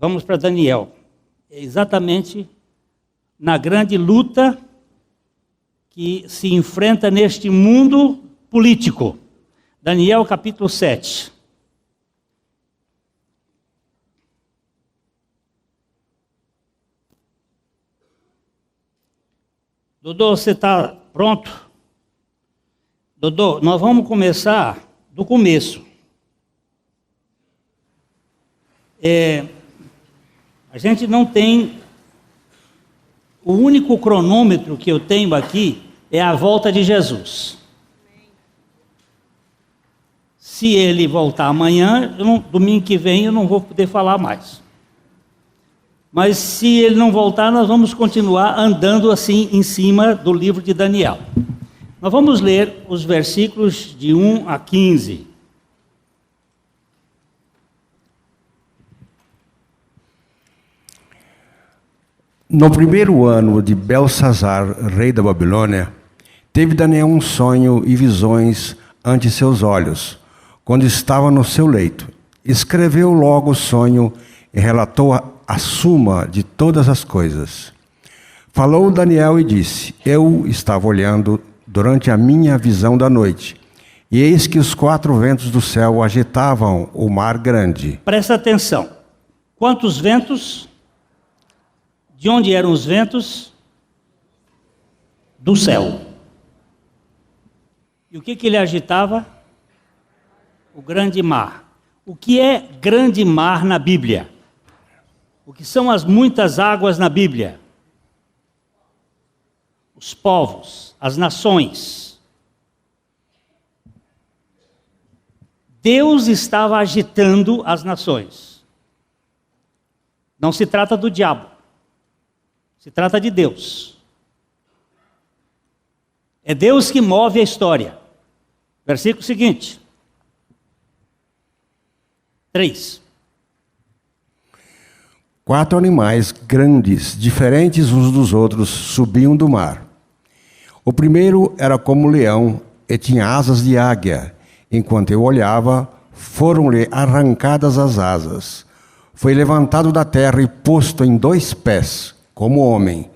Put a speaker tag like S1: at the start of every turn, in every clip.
S1: vamos para Daniel. É exatamente na grande luta que se enfrenta neste mundo político. Daniel capítulo 7. Dodô, você está pronto? Dodô, nós vamos começar do começo. A gente não tem... O único cronômetro que eu tenho aqui é a volta de Jesus. Se ele voltar amanhã, domingo que vem eu não vou poder falar mais. Mas se ele não voltar, nós vamos continuar andando assim em cima do livro de Daniel. Nós vamos ler os versículos de 1 a 15.
S2: No primeiro ano de Belsazar, rei da Babilônia, teve Daniel um sonho e visões ante seus olhos, quando estava no seu leito. Escreveu logo o sonho e relatou a suma de todas as coisas. Falou Daniel e disse: Eu estava olhando durante a minha visão da noite, e eis que os 4 ventos do céu agitavam o mar grande.
S1: Presta atenção. Quantos ventos? De onde eram os ventos? Do céu. E o que ele agitava? O grande mar. O que é grande mar na Bíblia? O que são as muitas águas na Bíblia? Os povos, as nações. Deus estava agitando as nações. Não se trata do diabo. Se trata de Deus. É Deus que move a história. Versículo seguinte. 3.
S2: 4 animais grandes, diferentes uns dos outros, subiam do mar. O primeiro era como leão e tinha asas de águia. Enquanto eu olhava, foram-lhe arrancadas as asas. Foi levantado da terra e posto em 2 pés, como homem.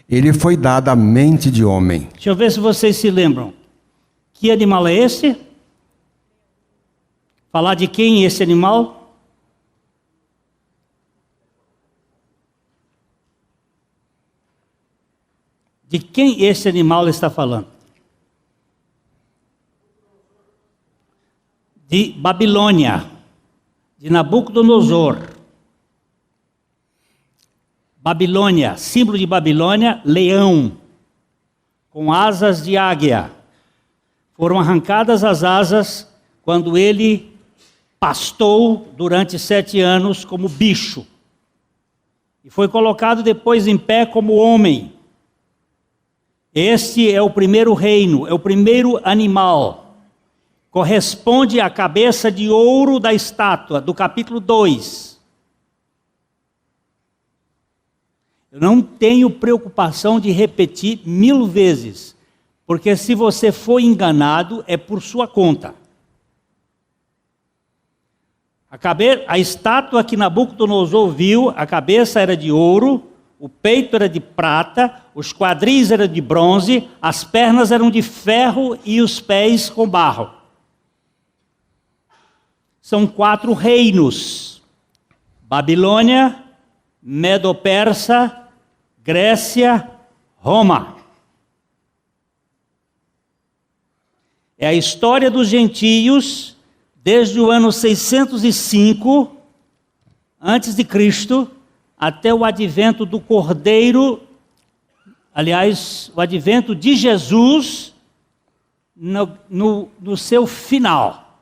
S2: Ele foi dado a mente de homem.
S1: Deixa eu ver se vocês se lembram. Que animal é esse? Falar de quem é esse animal? De quem esse animal está falando? De Babilônia, de Nabucodonosor. Babilônia, símbolo de Babilônia, leão, com asas de águia. Foram arrancadas as asas quando ele pastou durante 7 anos como bicho. E foi colocado depois em pé como homem. Este é o primeiro reino, é o primeiro animal. Corresponde à cabeça de ouro da estátua, do capítulo 2. Eu não tenho preocupação de repetir 1000 vezes, porque se você foi enganado, é por sua conta. A estátua que Nabucodonosor viu, a cabeça era de ouro, o peito era de prata, os quadris eram de bronze, as pernas eram de ferro e os pés com barro. São 4 reinos: Babilônia, Medo-Persa, Grécia, Roma. É a história dos gentios desde o ano 605 antes de Cristo até o advento do Cordeiro, aliás, o advento de Jesus no seu final.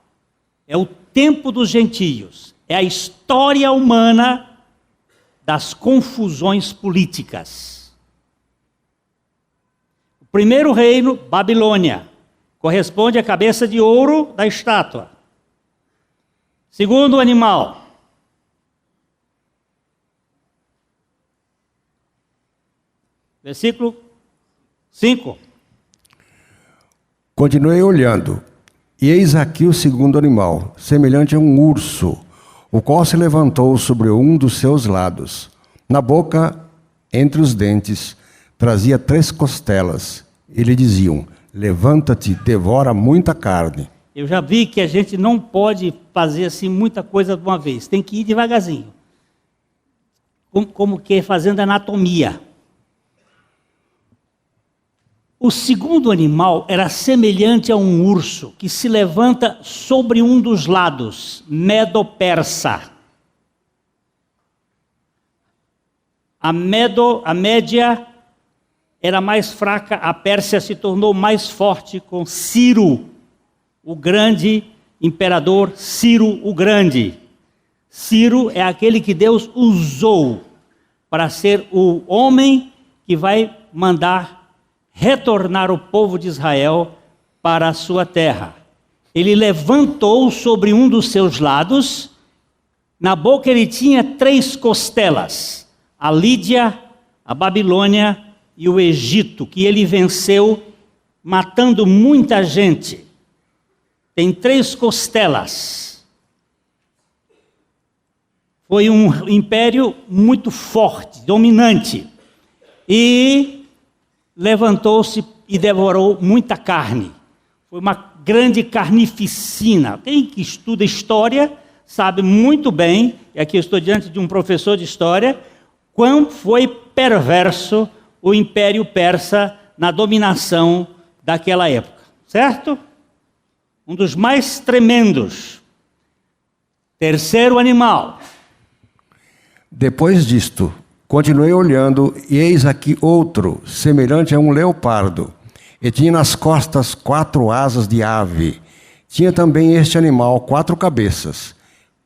S1: É o tempo dos gentios. É a história humana das confusões políticas. O primeiro reino, Babilônia, corresponde à cabeça de ouro da estátua. Segundo animal, versículo 5.
S2: Continuei olhando, e eis aqui o segundo animal, semelhante a um urso. o qual se levantou sobre um dos seus lados. Na boca, entre os dentes, trazia 3 costelas. E lhe diziam: levanta-te, devora muita carne.
S1: Eu já vi que a gente não pode fazer assim muita coisa de uma vez. Tem que ir devagarzinho. Como que fazendo anatomia. O segundo animal era semelhante a um urso que se levanta sobre um dos lados, Medo-Persa. A Média era mais fraca, a Pérsia se tornou mais forte com Ciro, o grande imperador Ciro o Grande. Ciro é aquele que Deus usou para ser o homem que vai mandar retornar o povo de Israel para a sua terra. Ele levantou sobre um dos seus lados, na boca ele tinha 3 costelas, a Lídia, a Babilônia e o Egito, que ele venceu matando muita gente. Tem 3 costelas. Foi um império muito forte, dominante. E levantou-se e devorou muita carne. Foi uma grande carnificina. Quem que estuda história sabe muito bem, e aqui eu estou diante de um professor de história, quão foi perverso o Império Persa na dominação daquela época. Certo? Um dos mais tremendos. Terceiro animal.
S2: Depois disto, continuei olhando, e eis aqui outro, semelhante a um leopardo, e tinha nas costas 4 asas de ave. Tinha também este animal 4 cabeças,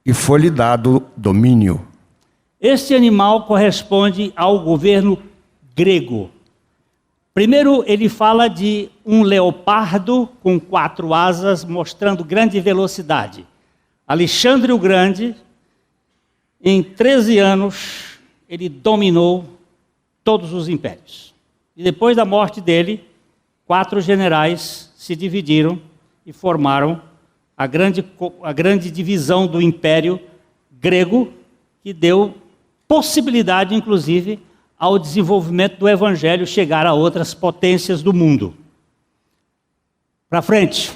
S2: e foi-lhe dado domínio.
S1: Este animal corresponde ao governo grego. Primeiro, ele fala de um leopardo com 4 asas, mostrando grande velocidade. Alexandre o Grande, em 13 anos, ele dominou todos os impérios. E depois da morte dele, 4 generais se dividiram e formaram a grande divisão do Império Grego, que deu possibilidade, inclusive, ao desenvolvimento do Evangelho chegar a outras potências do mundo. Para frente.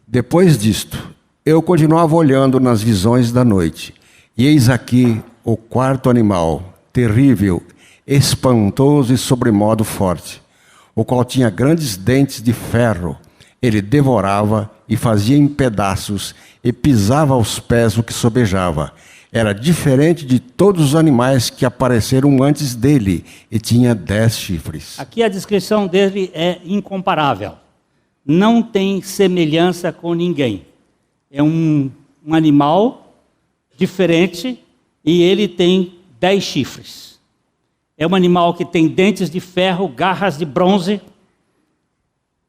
S2: Depois disto, eu continuava olhando nas visões da noite, e eis aqui o 4º animal, terrível, espantoso e sobremodo forte, o qual tinha grandes dentes de ferro. Ele devorava e fazia em pedaços e pisava aos pés o que sobejava. Era diferente de todos os animais que apareceram antes dele e tinha 10 chifres.
S1: Aqui a descrição dele é incomparável. Não tem semelhança com ninguém. É um animal diferente e ele tem 10 chifres. É um animal que tem dentes de ferro, garras de bronze.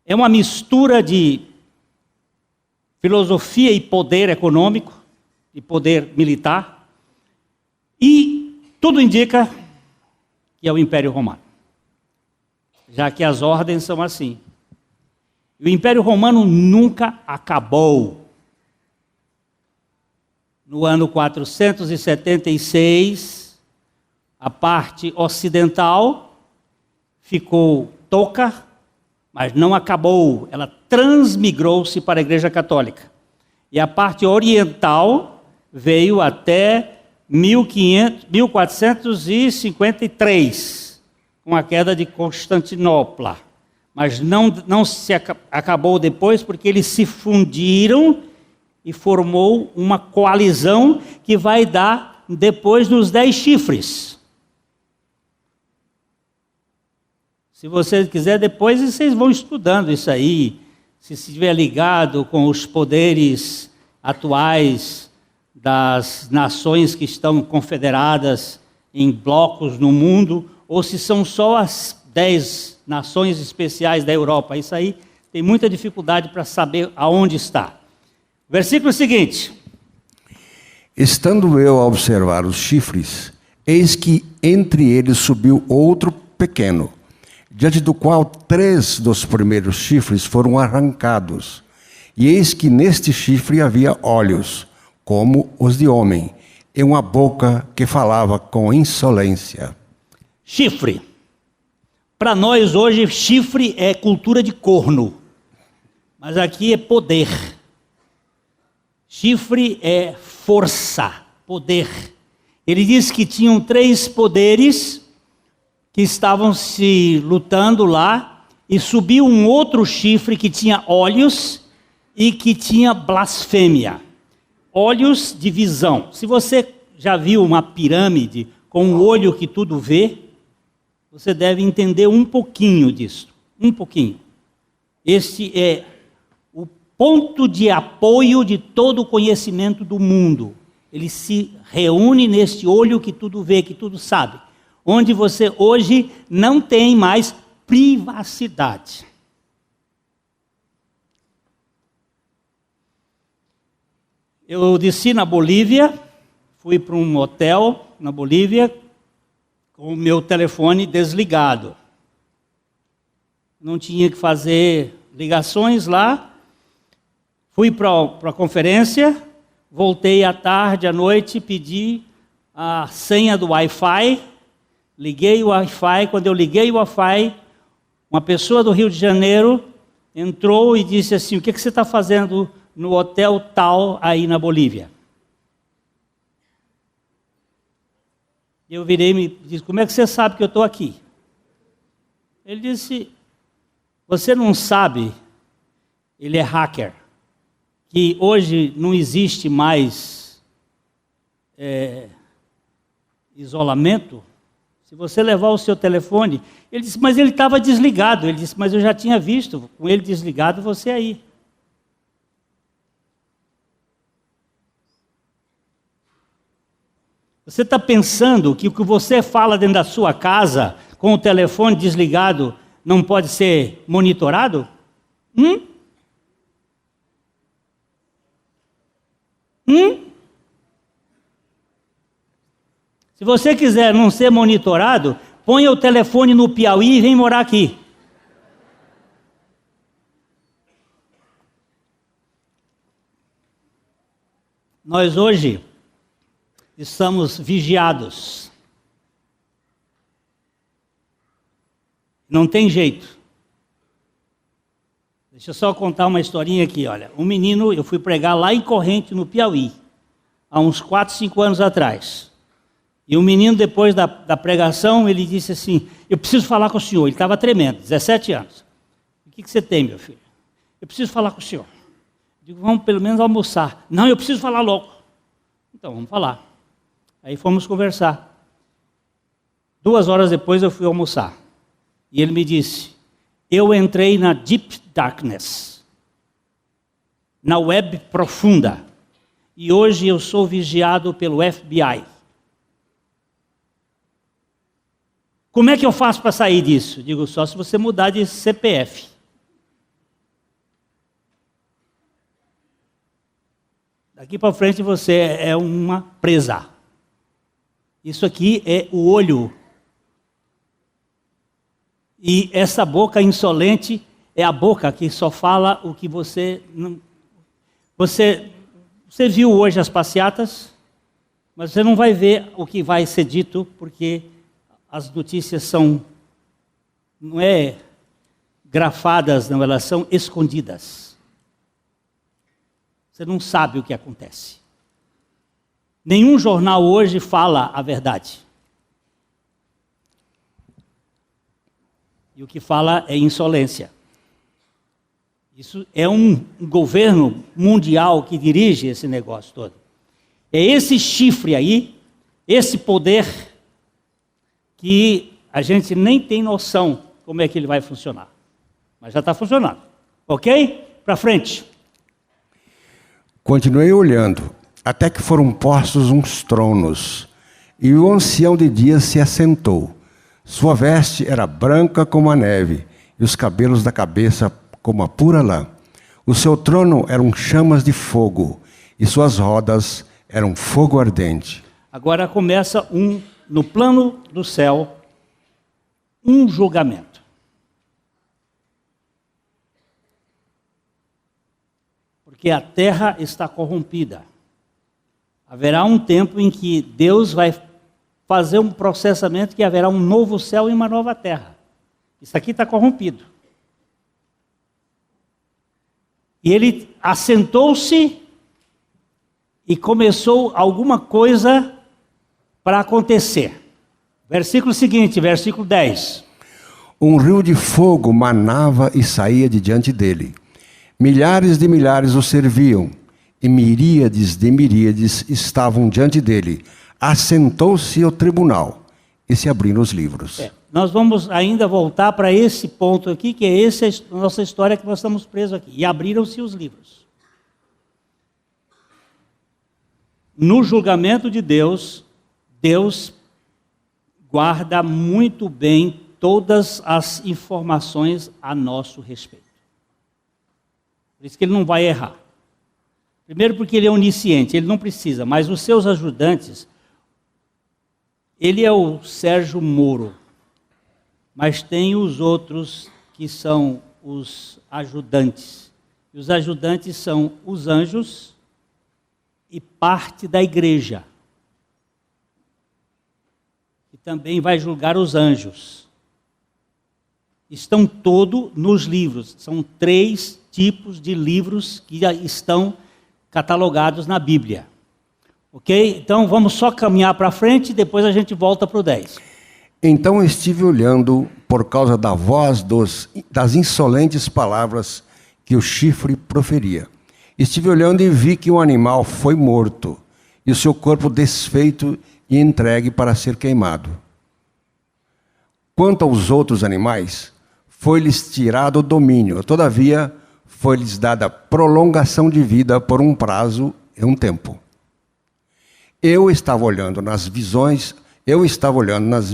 S1: É uma mistura de filosofia e poder econômico, e poder militar. E tudo indica que é o Império Romano, já que as ordens são assim. O Império Romano nunca acabou. No ano 476, a parte ocidental ficou toca, mas não acabou. Ela transmigrou-se para a Igreja Católica. E a parte oriental veio até 1453, com a queda de Constantinopla. Mas não se acabou depois, porque eles se fundiram e formou uma coalizão que vai dar depois nos 10 chifres. Se você quiser, depois vocês vão estudando isso aí, se estiver ligado com os poderes atuais das nações que estão confederadas em blocos no mundo, ou se são só as 10 nações especiais da Europa. Isso aí tem muita dificuldade para saber aonde está. Versículo seguinte.
S2: Estando eu a observar os chifres, eis que entre eles subiu outro pequeno, diante do qual 3 dos primeiros chifres foram arrancados. E eis que neste chifre havia olhos, como os de homem, e uma boca que falava com insolência.
S1: Chifre. Para nós hoje, chifre é cultura de corno. Mas aqui é poder. Chifre é força, poder. Ele diz que tinham 3 poderes que estavam se lutando lá, e subiu um outro chifre que tinha olhos e que tinha blasfêmia. Olhos de visão. Se você já viu uma pirâmide com um olho que tudo vê, você deve entender um pouquinho disso. Um pouquinho. Este é o ponto de apoio de todo o conhecimento do mundo. Ele se reúne neste olho que tudo vê, que tudo sabe. Onde você hoje não tem mais privacidade. Eu desci na Bolívia, fui para um hotel na Bolívia com o meu telefone desligado. Não tinha que fazer ligações lá. Fui para a conferência, voltei à tarde, à noite, pedi a senha do Wi-Fi, liguei o Wi-Fi. Quando eu liguei o Wi-Fi, uma pessoa do Rio de Janeiro entrou e disse assim: o que você está fazendo no hotel tal aí na Bolívia? Eu virei e me disse: como é que você sabe que eu estou aqui? Ele disse: você não sabe, ele é hacker, que hoje não existe mais isolamento. Se você levar o seu telefone... Ele disse: mas ele estava desligado. Ele disse: mas eu já tinha visto, com ele desligado, você aí. Você está pensando que o que você fala dentro da sua casa, com o telefone desligado, não pode ser monitorado? Se você quiser não ser monitorado, ponha o telefone no Piauí e vem morar aqui. Nós hoje estamos vigiados. Não tem jeito. Deixa eu só contar uma historinha aqui, olha. Um menino, eu fui pregar lá em Corrente, no Piauí, há uns 4, 5 anos atrás. E o menino, depois da pregação, ele disse assim: eu preciso falar com o senhor. Ele estava tremendo, 17 anos. O que você tem, meu filho? Eu preciso falar com o senhor. Eu digo: vamos pelo menos almoçar. Não, eu preciso falar logo. Então, vamos falar. Aí fomos conversar. 2 horas depois eu fui almoçar. E ele me disse: eu entrei na Deep Darkness, na web profunda. E hoje eu sou vigiado pelo FBI. Como é que eu faço para sair disso? Digo: só se você mudar de CPF. Daqui para frente você é uma presa. Isso aqui é o olho. E essa boca insolente é a boca que só fala o que você não... Você viu hoje as passeatas, mas você não vai ver o que vai ser dito, porque as notícias são, não é grafadas, não, elas são escondidas. Você não sabe o que acontece. Nenhum jornal hoje fala a verdade. E o que fala é insolência. Isso é um governo mundial que dirige esse negócio todo. É esse chifre aí, esse poder, que a gente nem tem noção como é que ele vai funcionar. Mas já está funcionando. Ok? Para frente.
S2: Continuei olhando, até que foram postos uns tronos, e o ancião de dias se assentou. Sua veste era branca como a neve, e os cabelos da cabeça como a pura lã. O seu trono eram chamas de fogo, e suas rodas eram fogo ardente.
S1: Agora começa no plano do céu, um julgamento. Porque a terra está corrompida. Haverá um tempo em que Deus vai fazer um processamento que haverá um novo céu e uma nova terra. Isso aqui está corrompido. E ele assentou-se e começou alguma coisa para acontecer. Versículo seguinte, versículo 10.
S2: Um rio de fogo manava e saía de diante dele. Milhares de milhares o serviam, e miríades de miríades estavam diante dele. Assentou-se o tribunal, e se abriram os livros.
S1: Nós vamos ainda voltar para esse ponto aqui, que é essa a nossa história que nós estamos presos aqui. E abriram-se os livros. No julgamento de Deus, Deus guarda muito bem todas as informações a nosso respeito. Por isso que ele não vai errar. Primeiro porque ele é onisciente, ele não precisa, mas os seus ajudantes, ele é o Sérgio Moro, mas tem os outros que são os ajudantes. E os ajudantes são os anjos e parte da igreja, que também vai julgar os anjos. Estão todos nos livros, são 3 tipos de livros que já estão catalogados na Bíblia. Ok? Então vamos só caminhar para frente e depois a gente volta para o 10.
S2: Então estive olhando por causa da voz das insolentes palavras que o chifre proferia. Estive olhando e vi que o animal foi morto, e o seu corpo desfeito e entregue para ser queimado. Quanto aos outros animais, foi-lhes tirado o domínio, todavia foi-lhes dada prolongação de vida por um prazo e um tempo. Eu estava olhando nas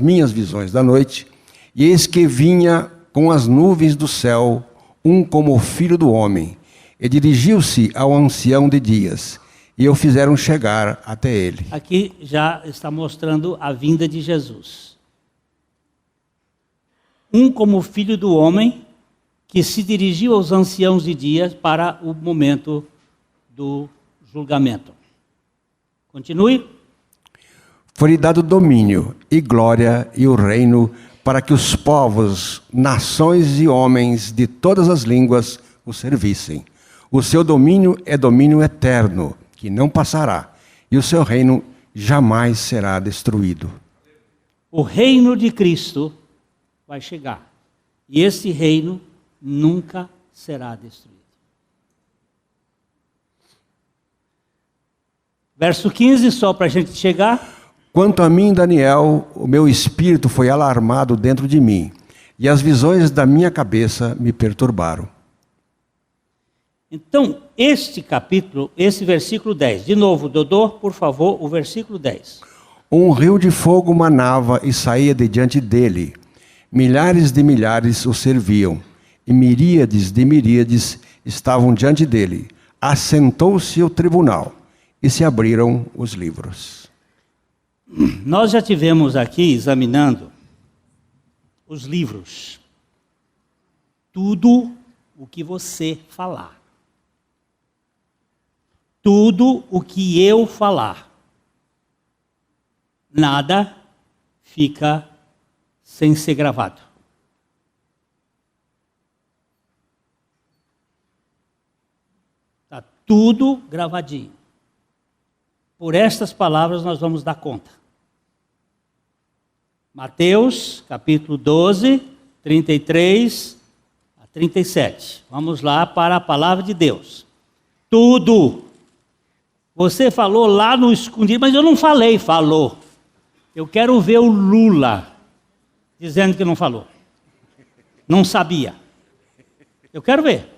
S2: minhas visões da noite, e eis que vinha com as nuvens do céu um como o Filho do Homem, e dirigiu-se ao ancião de dias, e o fizeram chegar até ele.
S1: Aqui já está mostrando a vinda de Jesus. Um como o Filho do Homem, que se dirigiu aos anciãos de dias para o momento do julgamento. Continue.
S2: Foi-lhe dado domínio e glória e o reino para que os povos, nações e homens de todas as línguas o servissem. O seu domínio é domínio eterno, que não passará, e o seu reino jamais será destruído.
S1: O reino de Cristo vai chegar, e esse reino nunca será destruído. Verso 15, só para a gente chegar.
S2: Quanto a mim, Daniel, o meu espírito foi alarmado dentro de mim, e as visões da minha cabeça me perturbaram.
S1: Então, este capítulo, esse versículo 10. De novo, Dodô, por favor, o versículo 10.
S2: Um rio de fogo manava e saía de diante dele. Milhares de milhares o serviam, e miríades de miríades estavam diante dele. Assentou-se o tribunal, e se abriram os livros.
S1: Nós já tivemos aqui examinando os livros. Tudo o que você falar. Tudo o que eu falar. Nada fica sem ser gravado. Está tudo gravadinho. Por estas palavras nós vamos dar conta. Mateus, capítulo 12, 33 a 37. Vamos lá para a palavra de Deus. Tudo. Você falou lá no escondido, mas eu não falei, falou. Eu quero ver o Lula dizendo que não falou. Não sabia. Eu quero ver.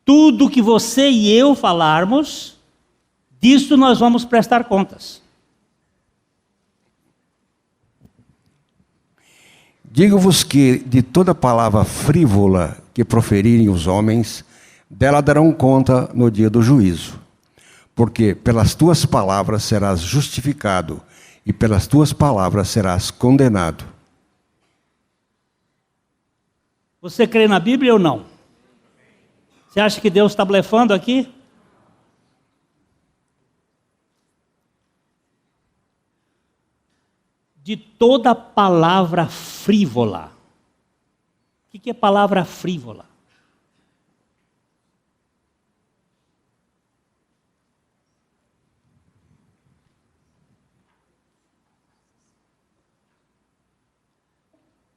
S1: Tudo que você e eu falarmos, disso nós vamos prestar contas.
S2: Digo-vos que de toda palavra frívola que proferirem os homens, dela darão conta no dia do juízo. Porque pelas tuas palavras serás justificado, e pelas tuas palavras serás condenado.
S1: Você crê na Bíblia ou não? Você acha que Deus está blefando aqui? de toda palavra frívola. O que é palavra frívola?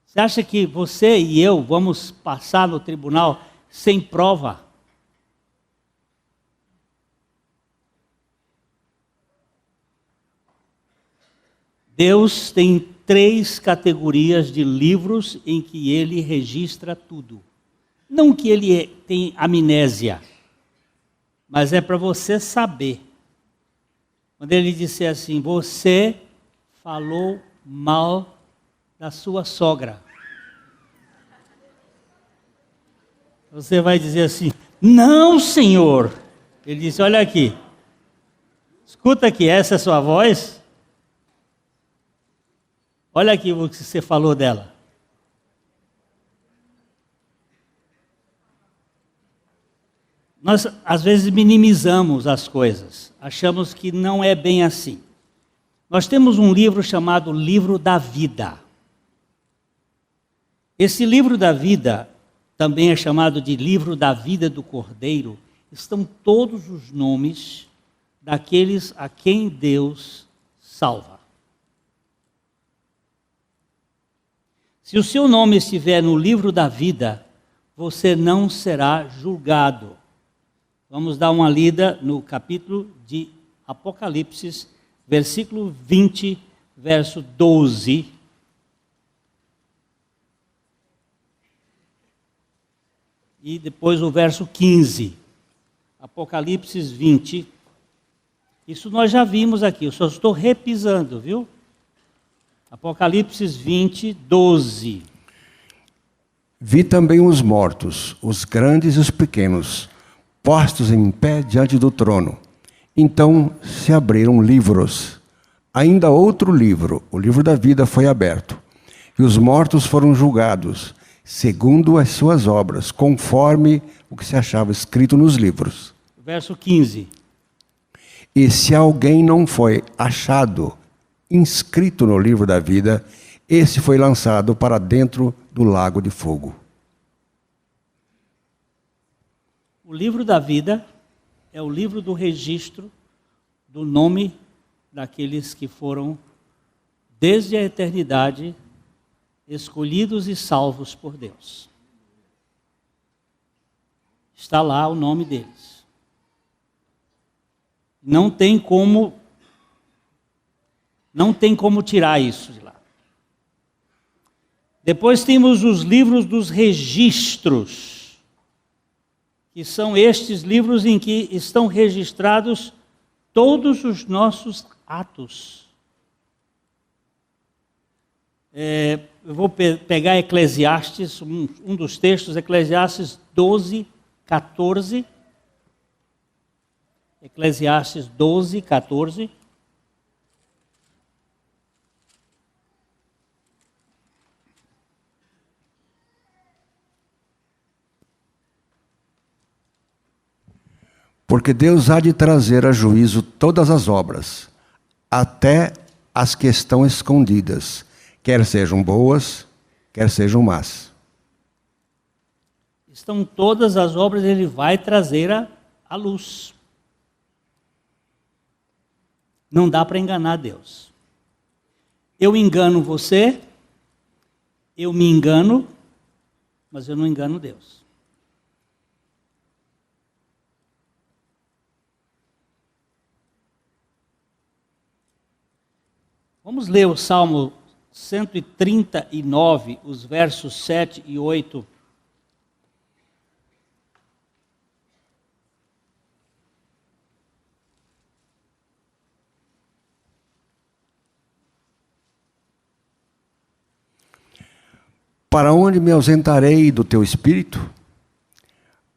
S1: Você acha que você e eu vamos passar no tribunal sem prova? Deus tem 3 categorias de livros em que Ele registra tudo. Não que Ele tem amnésia, mas é para você saber. Quando Ele disser assim, você falou mal da sua sogra. Você vai dizer assim, não, Senhor. Ele disse, olha aqui, escuta aqui, essa é a sua voz? Olha aqui o que você falou dela. Nós, às vezes, minimizamos as coisas. Achamos que não é bem assim. Nós temos um livro chamado Livro da Vida. Esse livro da vida, também é chamado de Livro da Vida do Cordeiro, estão todos os nomes daqueles a quem Deus salva. Se o seu nome estiver no livro da vida, você não será julgado. Vamos dar uma lida no capítulo de Apocalipse, versículo 20, verso 12. E depois o verso 15. Apocalipse 20. Isso nós já vimos aqui, eu só estou repisando, viu? Apocalipse 20, 12.
S2: Vi também os mortos, os grandes e os pequenos, postos em pé diante do trono. Então se abriram livros. Ainda outro livro, o livro da vida, foi aberto. E os mortos foram julgados, segundo as suas obras, conforme o que se achava escrito nos livros.
S1: Verso 15.
S2: E se alguém não foi achado inscrito no livro da vida, esse foi lançado para dentro do lago de fogo.
S1: O livro da vida é o livro do registro do nome daqueles que foram, desde a eternidade, escolhidos e salvos por Deus. Está lá o nome deles. Não tem como tirar isso de lá. Depois temos os livros dos registros, que são estes livros em que estão registrados todos os nossos atos. Eu vou pegar Eclesiastes, um dos textos, Eclesiastes 12, 14. Eclesiastes 12, 14.
S2: Porque Deus há de trazer a juízo todas as obras, até as que estão escondidas, quer sejam boas, quer sejam más.
S1: Estão todas as obras, Ele vai trazer à luz. Não dá para enganar Deus. Eu engano você, eu me engano, mas eu não engano Deus. Vamos ler o Salmo 139, os versos 7 e 8.
S2: Para onde me ausentarei do teu espírito?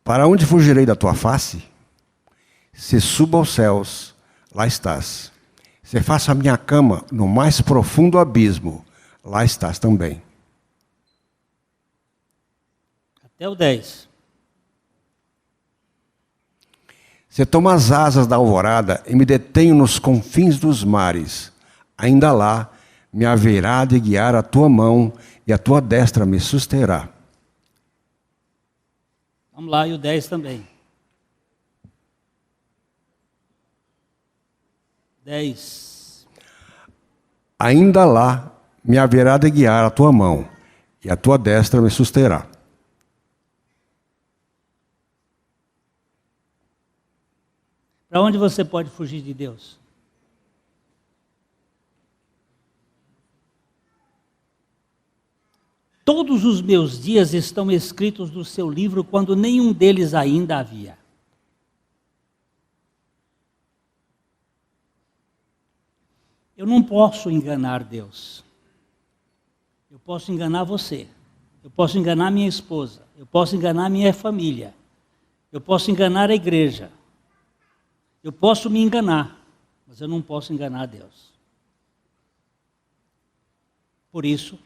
S2: Para onde fugirei da tua face? Se subo aos céus, lá estás. Se faço a minha cama no mais profundo abismo, lá estás também.
S1: Até o 10.
S2: Se tomo as asas da alvorada e me detenho nos confins dos mares, ainda lá me haverá de guiar a tua mão, e a tua destra me susterá.
S1: Vamos lá, e o 10 também. 10.
S2: Ainda lá me haverá de guiar a tua mão, e a tua destra me susterá.
S1: Para onde você pode fugir de Deus? Todos os meus dias estão escritos no seu livro, quando nenhum deles ainda havia. Eu não posso enganar Deus. Eu posso enganar você. Eu posso enganar minha esposa. Eu posso enganar minha família. Eu posso enganar a igreja. Eu posso me enganar, mas eu não posso enganar Deus. Por isso,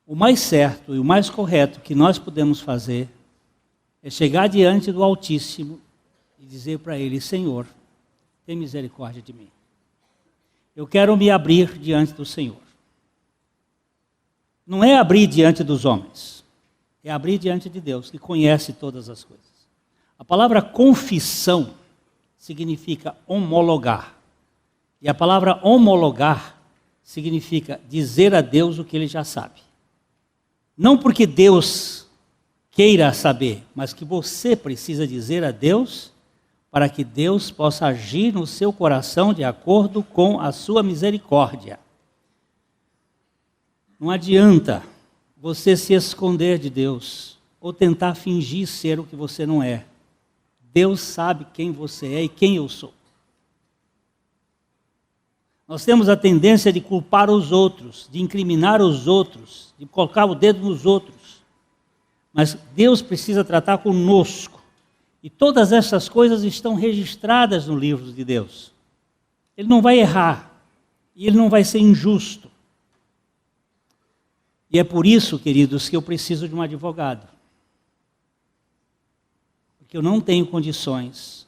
S1: o mais certo e o mais correto que nós podemos fazer é chegar diante do Altíssimo e dizer para Ele: Senhor, tem misericórdia de mim. Eu quero me abrir diante do Senhor. Não é abrir diante dos homens, é abrir diante de Deus, que conhece todas as coisas. A palavra confissão significa homologar. E a palavra homologar significa dizer a Deus o que Ele já sabe. Não porque Deus queira saber, mas que você precisa dizer a Deus para que Deus possa agir no seu coração de acordo com a sua misericórdia. Não adianta você se esconder de Deus ou tentar fingir ser o que você não é. Deus sabe quem você é e quem eu sou. Nós temos a tendência de culpar os outros, de incriminar os outros, de colocar o dedo nos outros. Mas Deus precisa tratar conosco. E todas essas coisas estão registradas no livro de Deus. Ele não vai errar. E Ele não vai ser injusto. E é por isso, queridos, que eu preciso de um advogado. Porque eu não tenho condições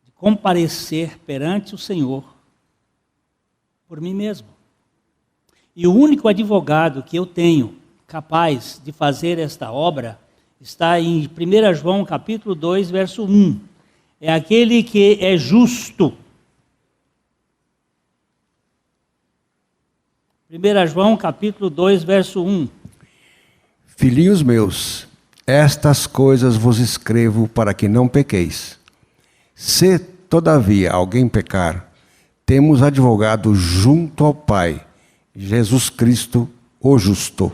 S1: de comparecer perante o Senhor por mim mesmo. E o único advogado que eu tenho capaz de fazer esta obra está em 1 João capítulo 2, verso 1. É aquele que é justo. 1 João capítulo 2, verso 1.
S2: Filhinhos meus, estas coisas vos escrevo para que não pequeis. Se, todavia, alguém pecar, temos advogado junto ao Pai, Jesus Cristo, o justo.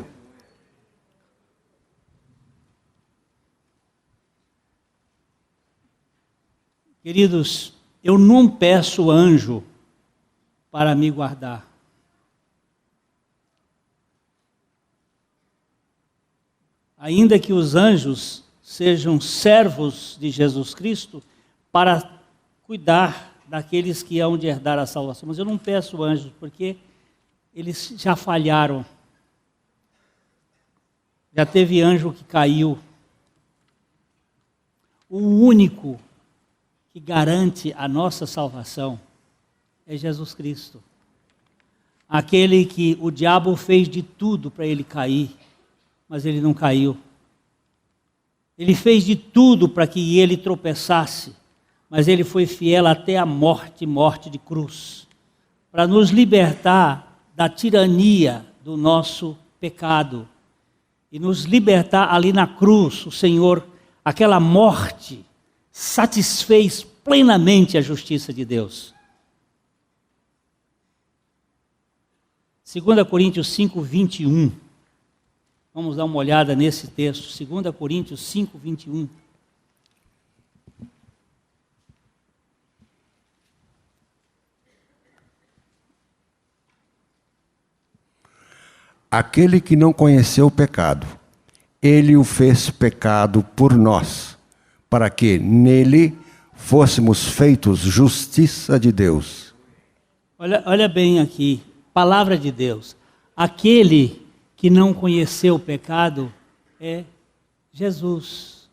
S1: Queridos, eu não peço anjo para me guardar. Ainda que os anjos sejam servos de Jesus Cristo para cuidar daqueles que hão de herdar a salvação. Mas eu não peço anjos, porque eles já falharam. Já teve anjo que caiu. O único que garante a nossa salvação é Jesus Cristo. Aquele que o diabo fez de tudo para ele cair, mas ele não caiu. Ele fez de tudo para que ele tropeçasse, mas ele foi fiel até a morte, morte de cruz, para nos libertar da tirania do nosso pecado e nos libertar ali na cruz. O Senhor, aquela morte, satisfez plenamente a justiça de Deus. 2 Coríntios 5, 21. Vamos dar uma olhada nesse texto, 2 Coríntios 5, 21.
S2: Aquele que não conheceu o pecado, ele o fez pecado por nós, para que nele fôssemos feitos justiça de Deus.
S1: Olha bem aqui, palavra de Deus. Aquele que não conheceu o pecado é Jesus.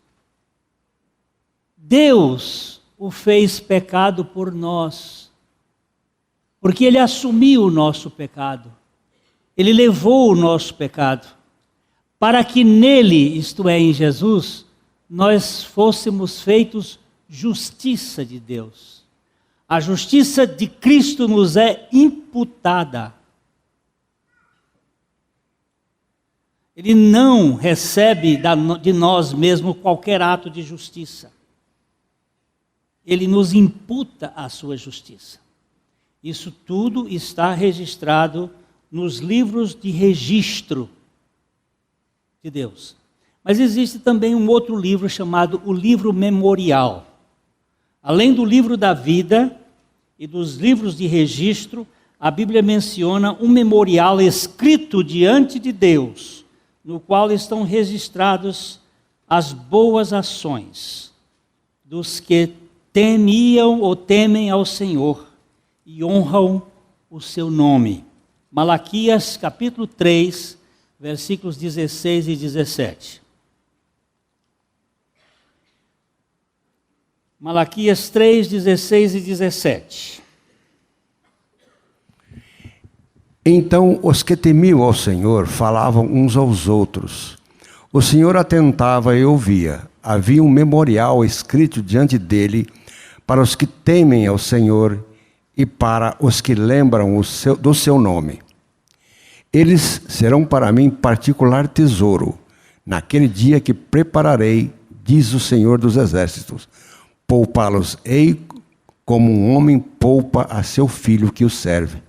S1: Deus o fez pecado por nós, Porque ele assumiu o nosso pecado. Ele levou o nosso pecado. Para que nele, isto é, em Jesus, nós fôssemos feitos justiça de Deus. A justiça de Cristo nos é imputada. Ele não recebe de nós mesmos qualquer ato de justiça. Ele nos imputa a sua justiça. Isso tudo está registrado nos livros de registro de Deus. Mas existe também um outro livro chamado o livro memorial. Além do livro da vida e dos livros de registro, a Bíblia menciona um memorial escrito diante de Deus, no qual estão registrados as boas ações dos que temiam ou temem ao Senhor e honram o seu nome. Malaquias capítulo 3, versículos 16 e 17. Malaquias 3, 16 e 17.
S2: Então os que temiam ao Senhor falavam uns aos outros. O Senhor atentava e ouvia. Havia um memorial escrito diante dele para os que temem ao Senhor e para os que lembram do seu nome. Eles serão para mim particular tesouro, naquele dia que prepararei, diz o Senhor dos Exércitos. Poupá-los-ei como um homem poupa a seu filho que o serve.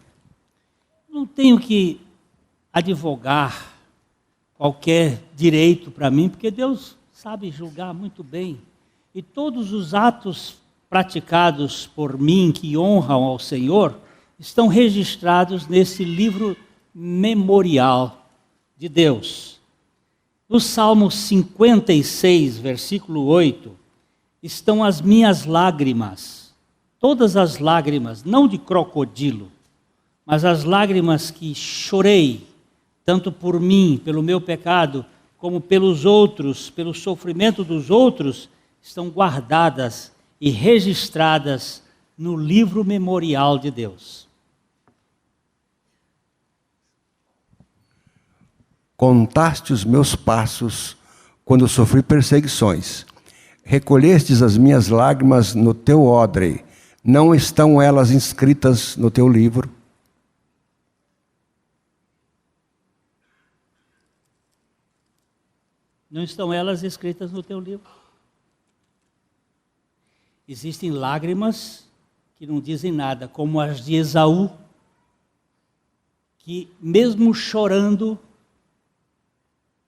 S1: Não tenho que advogar qualquer direito para mim, porque Deus sabe julgar muito bem. E todos os atos praticados por mim que honram ao Senhor estão registrados nesse livro memorial de Deus. No Salmo 56, versículo 8, estão as minhas lágrimas, todas as lágrimas, não de crocodilo, mas as lágrimas que chorei, tanto por mim, pelo meu pecado, como pelos outros, pelo sofrimento dos outros, estão guardadas e registradas no livro memorial de Deus.
S2: Contaste os meus passos quando sofri perseguições. Recolhestes as minhas lágrimas no teu odre. Não estão elas inscritas no teu livro?
S1: Não estão elas escritas no teu livro? Existem lágrimas que não dizem nada, como as de Esaú, que mesmo chorando,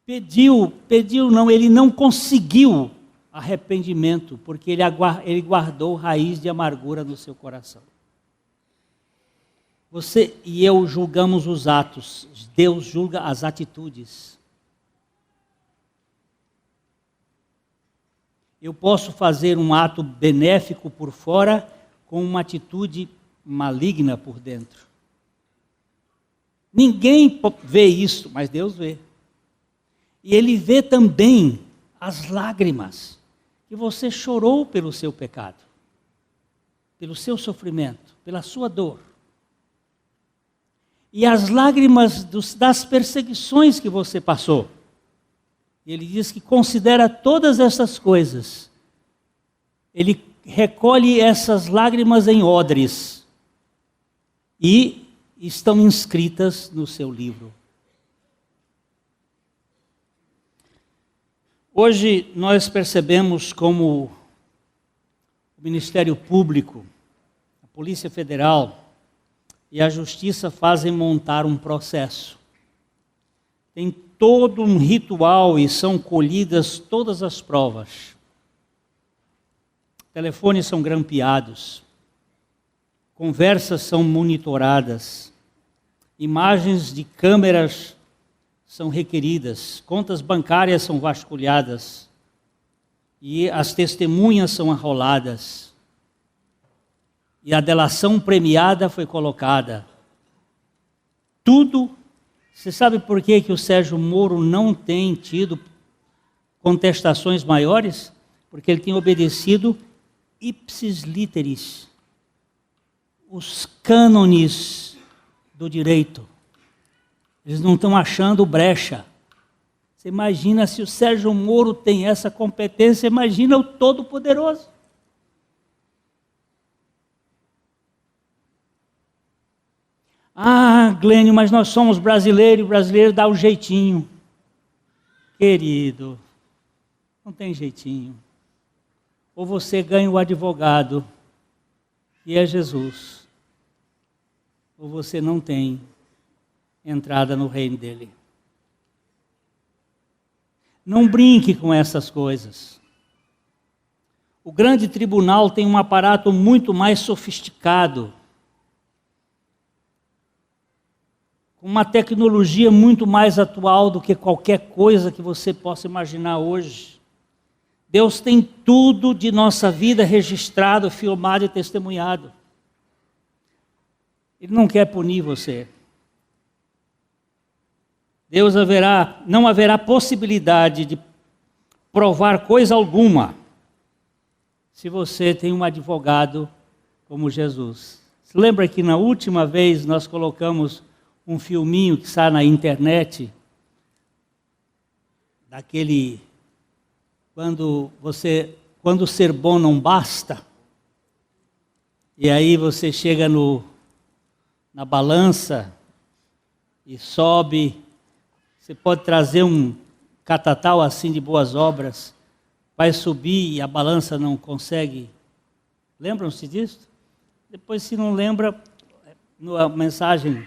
S1: ele não conseguiu arrependimento, porque ele guardou raiz de amargura no seu coração. Você e eu julgamos os atos, Deus julga as atitudes. Eu posso fazer um ato benéfico por fora com uma atitude maligna por dentro. Ninguém vê isso, mas Deus vê. E Ele vê também as lágrimas que você chorou pelo seu pecado, pelo seu sofrimento, pela sua dor. E as lágrimas das perseguições que você passou. Ele diz que considera todas essas coisas. Ele recolhe essas lágrimas em odres e estão inscritas no seu livro. Hoje nós percebemos como o Ministério Público, a Polícia Federal e a Justiça fazem montar um processo. Tem todo um ritual e são colhidas todas as provas. Telefones são grampeados, conversas são monitoradas, imagens de câmeras são requeridas, contas bancárias são vasculhadas e as testemunhas são arroladas. E a delação premiada foi colocada. Tudo. Você sabe por que o Sérgio Moro não tem tido contestações maiores? Porque ele tem obedecido ipsis literis. os cânones do direito. Eles não estão achando brecha. Você imagina se o Sérgio Moro tem essa competência, imagina o Todo-Poderoso. Ah, Glênio, mas nós somos brasileiros e o brasileiro dá um jeitinho. Querido, não tem jeitinho. Ou você ganha o advogado, que é Jesus, ou você não tem entrada no reino dele. Não brinque com essas coisas. O grande tribunal tem um aparato muito mais sofisticado, com uma tecnologia muito mais atual do que qualquer coisa que você possa imaginar hoje. Deus tem tudo de nossa vida registrado, filmado e testemunhado. Ele não quer punir você. Não haverá possibilidade de provar coisa alguma se você tem um advogado como Jesus. Se lembra que na última vez nós colocamos um filminho que está na internet, daquele, quando ser bom não basta, e aí você chega na balança e sobe, você pode trazer um catatal assim de boas obras, vai subir e a balança não consegue. Lembram-se disso? Depois, se não lembra, na mensagem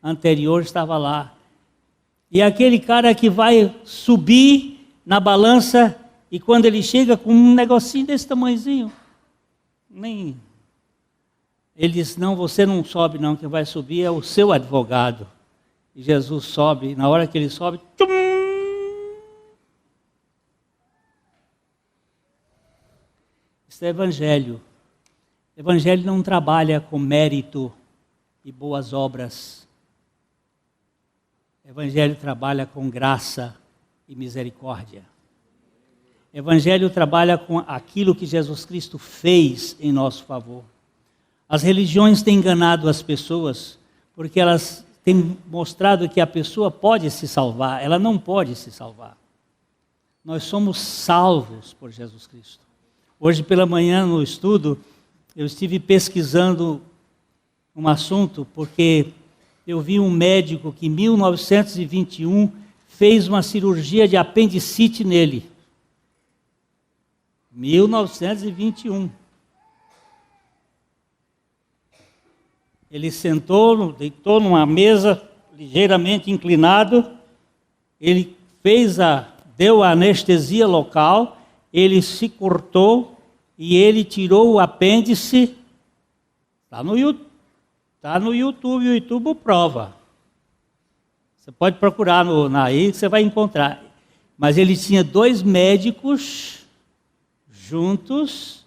S1: anterior estava lá. E aquele cara que vai subir na balança e quando ele chega com um negocinho desse tamanhozinho, ele diz, não, você não sobe não, quem vai subir é o seu advogado. E Jesus sobe, e na hora que ele sobe, tchum! Isso é evangelho. Evangelho não trabalha com mérito e boas obras. Evangelho trabalha com graça e misericórdia. Evangelho trabalha com aquilo que Jesus Cristo fez em nosso favor. As religiões têm enganado as pessoas porque elas têm mostrado que a pessoa pode se salvar. Ela não pode se salvar. Nós somos salvos por Jesus Cristo. Hoje pela manhã no estudo, eu estive pesquisando um assunto porque eu vi um médico que em 1921 fez uma cirurgia de apendicite nele. 1921. Ele deitou numa mesa ligeiramente inclinado, ele deu a anestesia local, ele se cortou e ele tirou o apêndice. Está no YouTube, o YouTube prova. Você pode procurar aí que você vai encontrar. Mas ele tinha 2 médicos juntos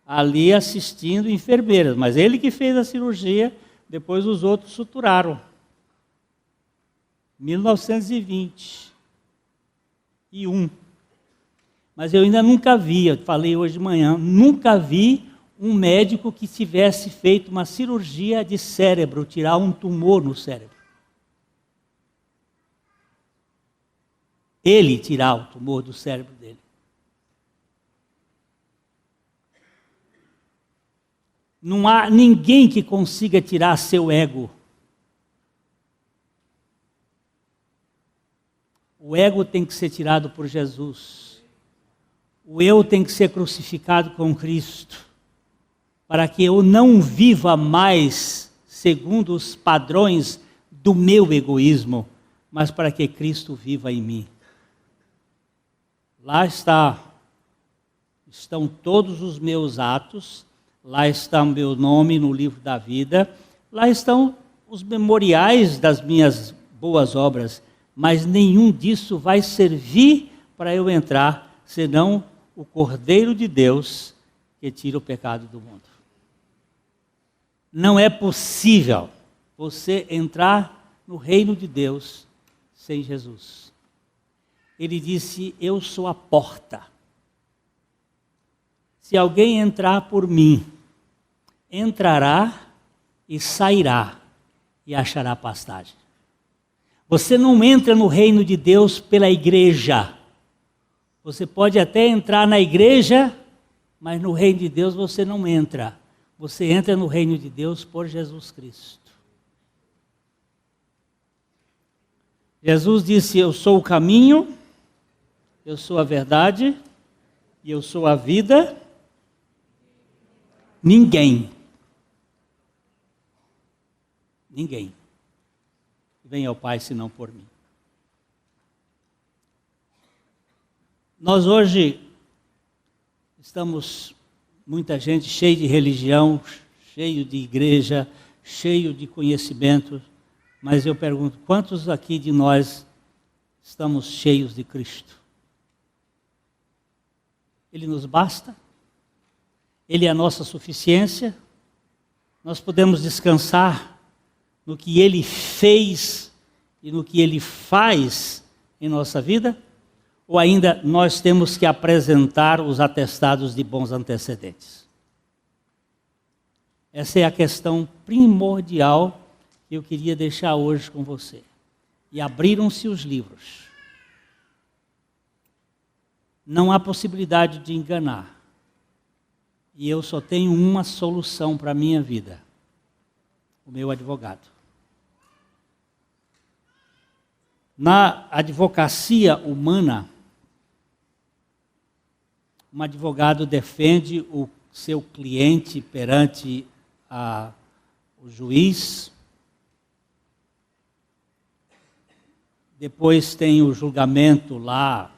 S1: ali assistindo, enfermeiras. Mas ele que fez a cirurgia, depois os outros suturaram. 1921. Mas eu ainda nunca vi, eu falei hoje de manhã, nunca vi um médico que tivesse feito uma cirurgia de cérebro, tirar um tumor no cérebro. Ele tirar o tumor do cérebro dele. Não há ninguém que consiga tirar seu ego. O ego tem que ser tirado por Jesus. O eu tem que ser crucificado com Cristo, para que eu não viva mais segundo os padrões do meu egoísmo, mas para que Cristo viva em mim. Lá estão todos os meus atos, lá está o meu nome no livro da vida, lá estão os memoriais das minhas boas obras, mas nenhum disso vai servir para eu entrar, senão o Cordeiro de Deus que tira o pecado do mundo. Não é possível você entrar no reino de Deus sem Jesus. Ele disse, eu sou a porta. Se alguém entrar por mim, entrará e sairá e achará pastagem. Você não entra no reino de Deus pela igreja. Você pode até entrar na igreja, mas no reino de Deus você não entra. Você entra no reino de Deus por Jesus Cristo. Jesus disse: eu sou o caminho, eu sou a verdade e eu sou a vida. Ninguém vem ao Pai senão por mim. Nós hoje estamos, muita gente cheia de religião, cheio de igreja, cheio de conhecimento, mas eu pergunto, quantos aqui de nós estamos cheios de Cristo? Ele nos basta? Ele é a nossa suficiência? Nós podemos descansar no que Ele fez e no que Ele faz em nossa vida? Ou ainda nós temos que apresentar os atestados de bons antecedentes? Essa é a questão primordial que eu queria deixar hoje com você. E abriram-se os livros. Não há possibilidade de enganar. E eu só tenho uma solução para a minha vida: o meu advogado. Na advocacia humana, um advogado defende o seu cliente perante o juiz. Depois tem o julgamento lá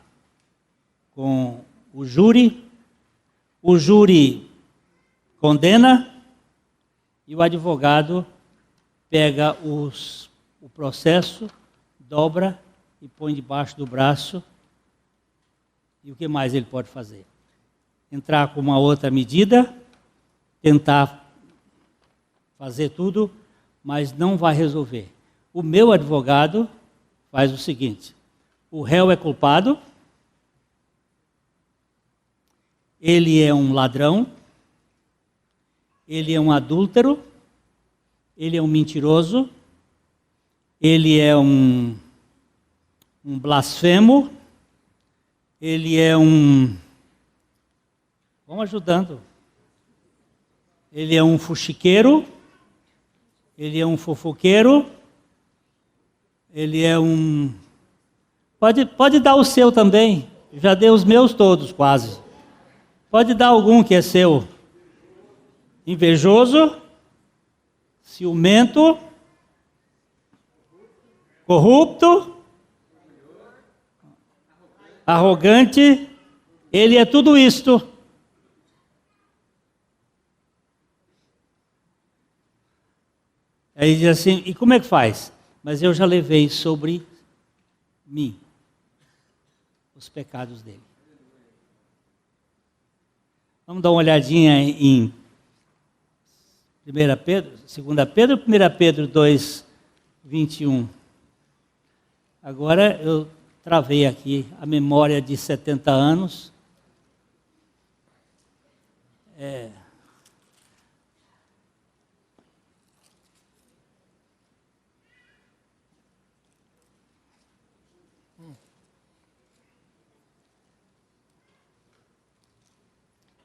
S1: com o júri. O júri condena e o advogado pega o processo, dobra e põe debaixo do braço. E o que mais ele pode fazer? Entrar com uma outra medida, tentar fazer tudo, mas não vai resolver. O meu advogado faz o seguinte: o réu é culpado, ele é um ladrão, ele é um adúltero, ele é um mentiroso, ele é um blasfemo, ele é um... Vamos ajudando. Ele é um fuxiqueiro, ele é um fofoqueiro, ele é um... Pode dar o seu também, já dei os meus todos quase. Pode dar algum que é seu. Invejoso, ciumento, corrupto, arrogante, ele é tudo isto. Aí diz assim, e como é que faz? Mas eu já levei sobre mim os pecados dele. Vamos dar uma olhadinha em 1 Pedro, 2 Pedro, 1 Pedro 2, 21. Agora eu travei aqui a memória de 70 anos.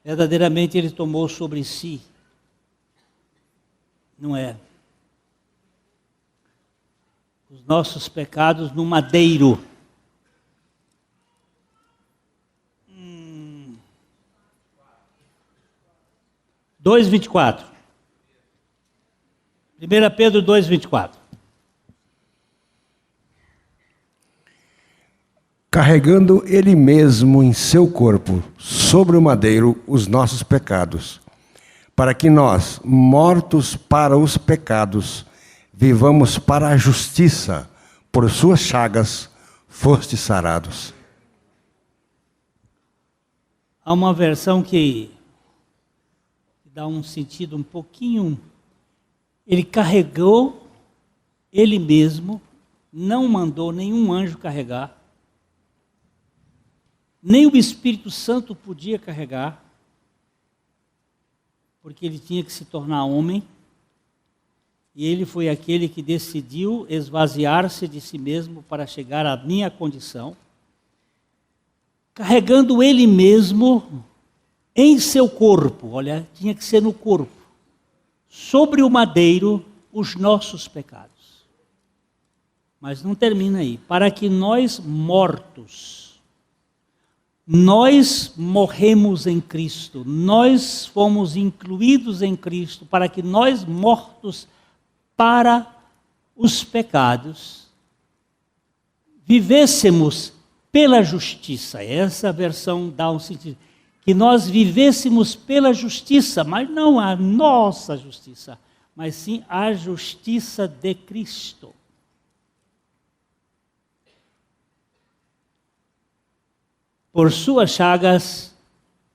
S1: Verdadeiramente ele tomou sobre si, não é? Os nossos pecados no madeiro. 2:24. 1 Pedro 2:24.
S2: Carregando ele mesmo em seu corpo, sobre o madeiro, os nossos pecados, para que nós, mortos para os pecados, vivamos para a justiça, por suas chagas fostes sarados.
S1: Há uma versão que dá um sentido um pouquinho... Ele carregou ele mesmo, não mandou nenhum anjo carregar, nem o Espírito Santo podia carregar, porque ele tinha que se tornar homem. E ele foi aquele que decidiu esvaziar-se de si mesmo para chegar à minha condição, carregando ele mesmo em seu corpo, olha, tinha que ser no corpo, sobre o madeiro, os nossos pecados. Mas não termina aí. Para que nós mortos, nós morremos em Cristo, nós fomos incluídos em Cristo, para que nós mortos para os pecados, vivêssemos pela justiça. Essa versão dá um sentido. Que nós vivêssemos pela justiça, mas não a nossa justiça, mas sim a justiça de Cristo. Por suas chagas,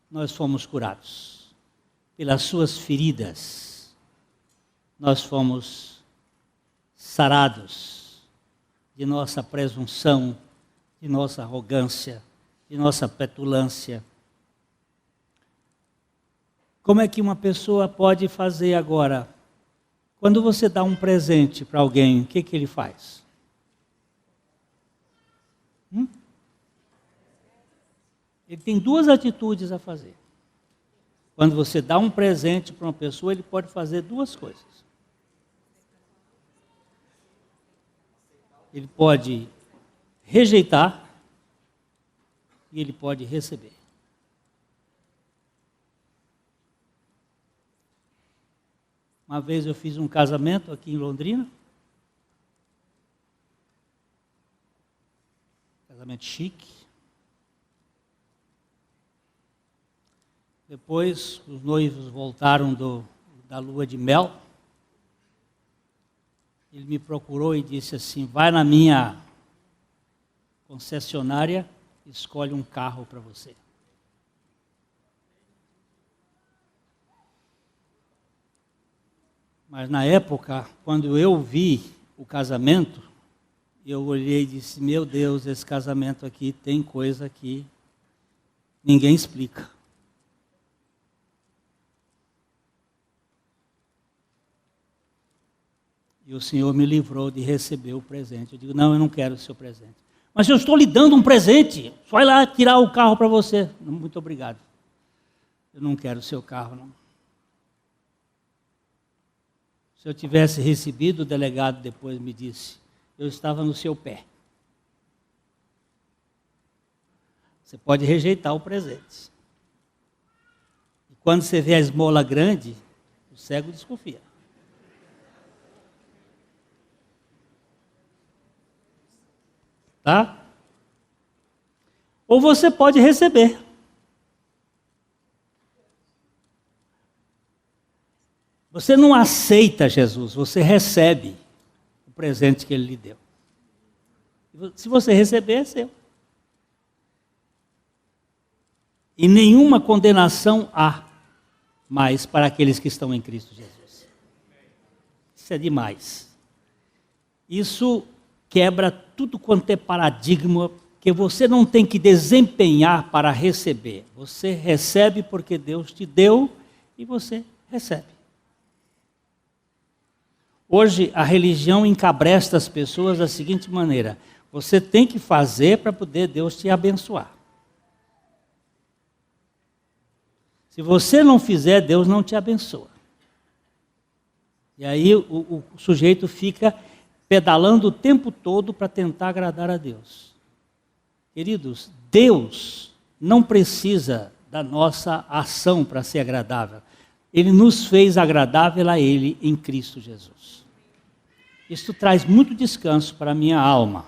S1: nós fomos curados. Pelas suas feridas, nós fomos sarados de nossa presunção, de nossa arrogância, de nossa petulância. Como é que uma pessoa pode fazer agora? Quando você dá um presente para alguém, o que ele faz? Ele tem duas atitudes a fazer. Quando você dá um presente para uma pessoa, ele pode fazer duas coisas. Ele pode rejeitar e ele pode receber. Uma vez eu fiz um casamento aqui em Londrina. Casamento chique. Depois os noivos voltaram da lua de mel. Ele me procurou e disse assim: vai na minha concessionária, escolhe um carro para você. Mas na época, quando eu vi o casamento, eu olhei e disse: meu Deus, esse casamento aqui tem coisa que ninguém explica. E o Senhor me livrou de receber o presente. Eu digo: não, eu não quero o seu presente. Mas eu estou lhe dando um presente. Só ir lá tirar o carro para você. Muito obrigado. Eu não quero o seu carro, não. Se eu tivesse recebido, o delegado depois me disse: eu estava no seu pé. Você pode rejeitar o presente. E quando você vê a esmola grande, o cego desconfia. Tá? Ou você pode receber. Você não aceita Jesus, você recebe o presente que Ele lhe deu. Se você receber, é seu. E nenhuma condenação há mais para aqueles que estão em Cristo Jesus. Isso é demais. Isso quebra tudo quanto é paradigma, que você não tem que desempenhar para receber. Você recebe porque Deus te deu e você recebe. Hoje a religião encabresta as pessoas da seguinte maneira: você tem que fazer para poder Deus te abençoar. Se você não fizer, Deus não te abençoa. E aí o sujeito fica pedalando o tempo todo para tentar agradar a Deus. Queridos, Deus não precisa da nossa ação para ser agradável. Ele nos fez agradável a Ele em Cristo Jesus. Isto traz muito descanso para a minha alma.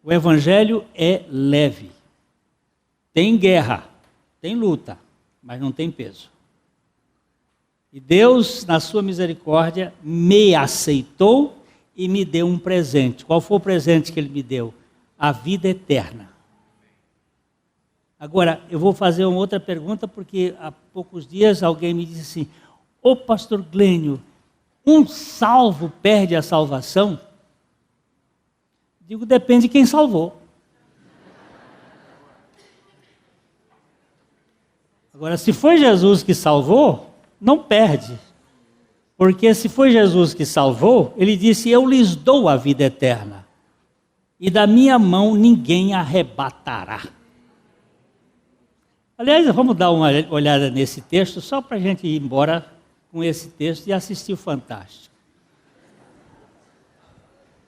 S1: O Evangelho é leve. Tem guerra, tem luta, mas não tem peso. E Deus, na sua misericórdia, me aceitou e me deu um presente. Qual foi o presente que Ele me deu? A vida eterna. Agora, eu vou fazer uma outra pergunta, porque há poucos dias alguém me disse assim: ô pastor Glênio, um salvo perde a salvação? Digo, depende de quem salvou. Agora, se foi Jesus que salvou, não perde. Porque se foi Jesus que salvou, ele disse: eu lhes dou a vida eterna, e da minha mão ninguém arrebatará. Aliás, vamos dar uma olhada nesse texto, só para a gente ir embora com esse texto e assistir o Fantástico.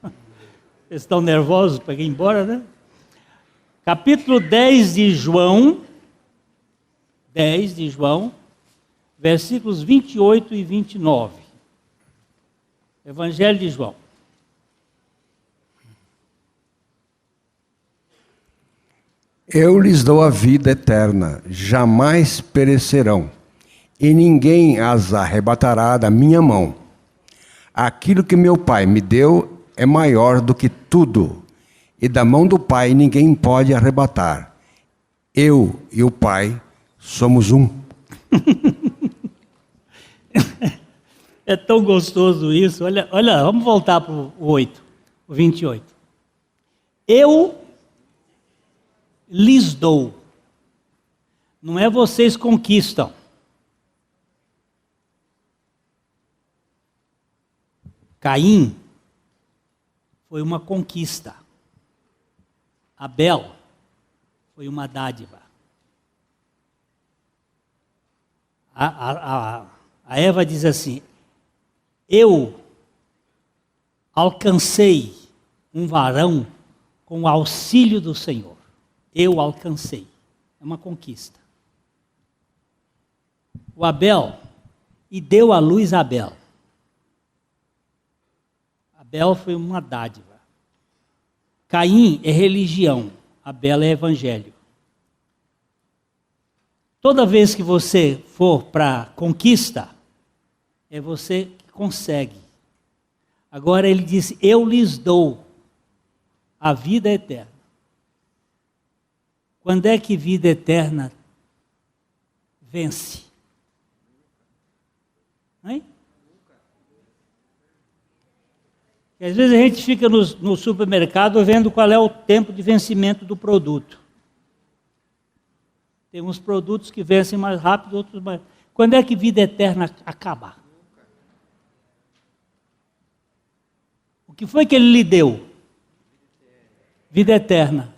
S1: Vocês estão nervosos para ir embora, né? Capítulo 10 de João, versículos 28 e 29. Evangelho de João.
S2: Eu lhes dou a vida eterna, jamais perecerão, e ninguém as arrebatará da minha mão. Aquilo que meu Pai me deu é maior do que tudo, e da mão do Pai ninguém pode arrebatar. Eu e o Pai somos um.
S1: É tão gostoso isso. Olha, vamos voltar para o 8, o 28. Eu lhes dou. Não é vocês conquistam. Caim foi uma conquista. Abel foi uma dádiva. A Eva diz assim: eu alcancei um varão com o auxílio do Senhor. Eu alcancei. É uma conquista. O Abel, e deu à luz Abel. Abel foi uma dádiva. Caim é religião, Abel é evangelho. Toda vez que você for para conquista, é você que consegue. Agora ele disse: eu lhes dou a vida eterna. Quando é que vida eterna vence? Hein? E às vezes a gente fica no supermercado vendo qual é o tempo de vencimento do produto. Tem uns produtos que vencem mais rápido, outros mais... Quando é que vida eterna acaba? O que foi que ele lhe deu? Vida eterna.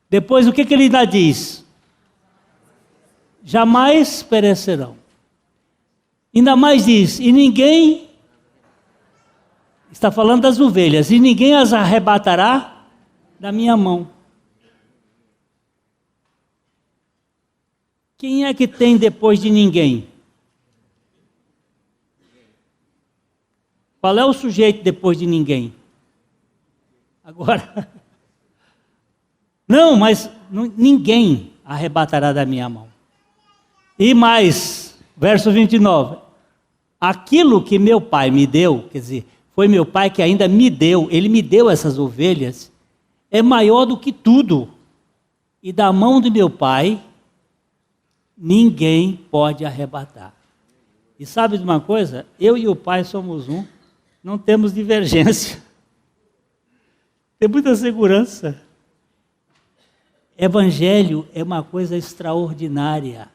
S1: Depois o que ele ainda diz? Jamais perecerão. Ainda mais diz: e ninguém... Está falando das ovelhas. E ninguém as arrebatará da minha mão. Quem é que tem depois de ninguém? Qual é o sujeito depois de ninguém? Agora... Não, mas ninguém arrebatará da minha mão. E mais, verso 29. Aquilo que meu pai me deu, quer dizer, foi meu pai que ainda me deu, ele me deu essas ovelhas, é maior do que tudo. E da mão de meu pai, ninguém pode arrebatar. E sabe de uma coisa? Eu e o pai somos um, não temos divergência. Tem muita segurança. Evangelho é uma coisa extraordinária,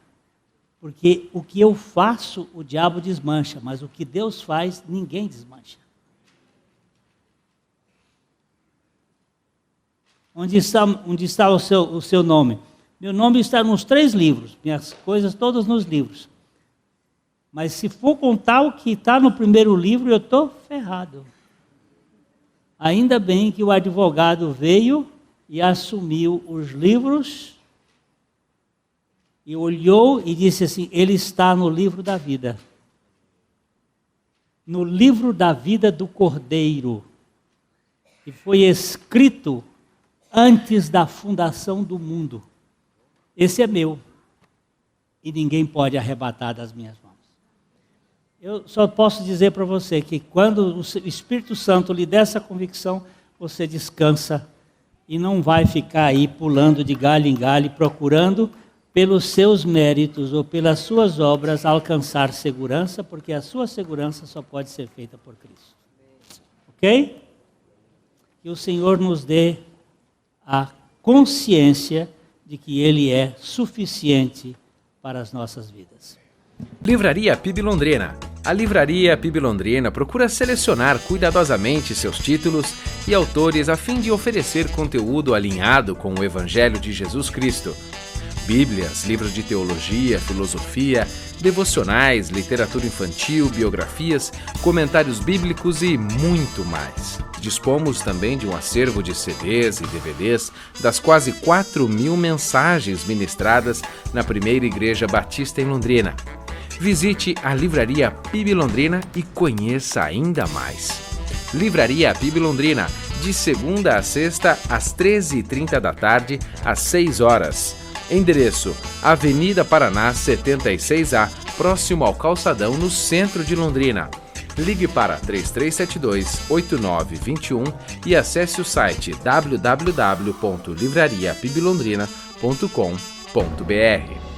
S1: porque o que eu faço, o diabo desmancha, mas o que Deus faz, ninguém desmancha. Onde está o seu nome? Meu nome está nos 3 livros, minhas coisas todas nos livros. Mas se for contar o que está no primeiro livro, eu estou ferrado. Ainda bem que o advogado veio e assumiu os livros, e olhou e disse assim: ele está no livro da vida. No livro da vida do Cordeiro, que foi escrito antes da fundação do mundo. Esse é meu, e ninguém pode arrebatar das minhas mãos. Eu só posso dizer para você que quando o Espírito Santo lhe der essa convicção, você descansa e não vai ficar aí pulando de galho em galho, procurando pelos seus méritos ou pelas suas obras alcançar segurança, porque a sua segurança só pode ser feita por Cristo. Ok? Que o Senhor nos dê a consciência de que Ele é suficiente para as nossas vidas.
S3: Livraria PIB Londrina. A Livraria PIB Londrina procura selecionar cuidadosamente seus títulos e autores a fim de oferecer conteúdo alinhado com o Evangelho de Jesus Cristo. Bíblias, livros de teologia, filosofia, devocionais, literatura infantil, biografias, comentários bíblicos e muito mais. Dispomos também de um acervo de CDs e DVDs das quase 4.000 mensagens ministradas na primeira Igreja Batista em Londrina. Visite a Livraria PIB Londrina e conheça ainda mais. Livraria PIB Londrina, de segunda a sexta, às 13h30 da tarde, às 6 horas. Endereço: Avenida Paraná 76A, próximo ao Calçadão, no centro de Londrina. Ligue para 3372-8921 e acesse o site www.livrariapiblondrina.com.br.